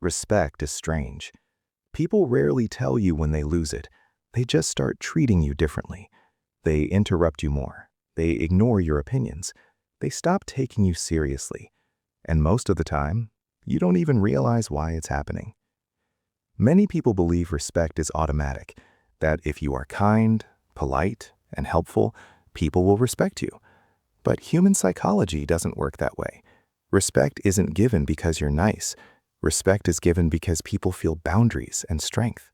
Respect is strange. People rarely tell you when they lose it. They just start treating you differently. They interrupt you more. They ignore your opinions. They stop taking you seriously. And most of the time, you don't even realize why it's happening. Many people believe respect is automatic, that if you are kind, polite, and helpful, people will respect you. But human psychology doesn't work that way. Respect isn't given because you're nice. Respect is given because people feel boundaries and strength.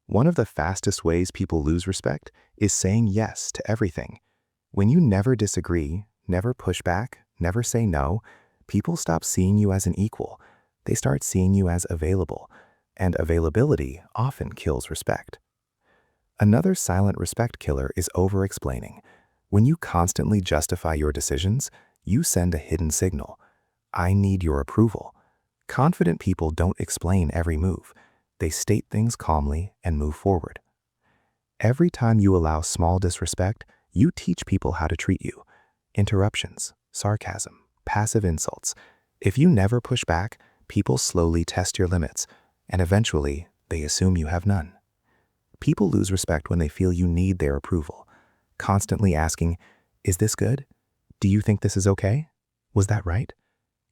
One of the fastest ways people lose respect is saying yes to everything. When you never disagree, never push back, never say no, people stop seeing you as an equal. They start seeing you as available, and availability often kills respect. Another silent respect killer is over-explaining. When you constantly justify your decisions, you send a hidden signal. I need your approval. Confident people don't explain every move. They state things calmly and move forward. Every time you allow small disrespect, you teach people how to treat you. Interruptions, sarcasm, passive insults. If you never push back, people slowly test your limits, and eventually, they assume you have none. People lose respect when they feel you need their approval, constantly asking, "Is this good? Do you think this is okay? Was that right?"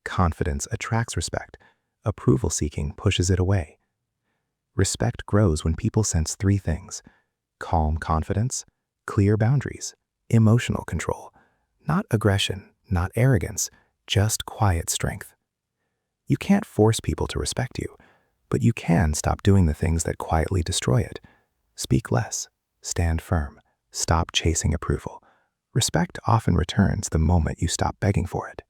Confidence attracts respect. Approval seeking pushes it away. Respect grows when people sense three things: calm confidence, clear boundaries, emotional control. Not aggression, not arrogance, just quiet strength. You can't force people to respect you, but you can stop doing the things that quietly destroy it. Speak less, stand firm, stop chasing approval. Respect often returns the moment you stop begging for it.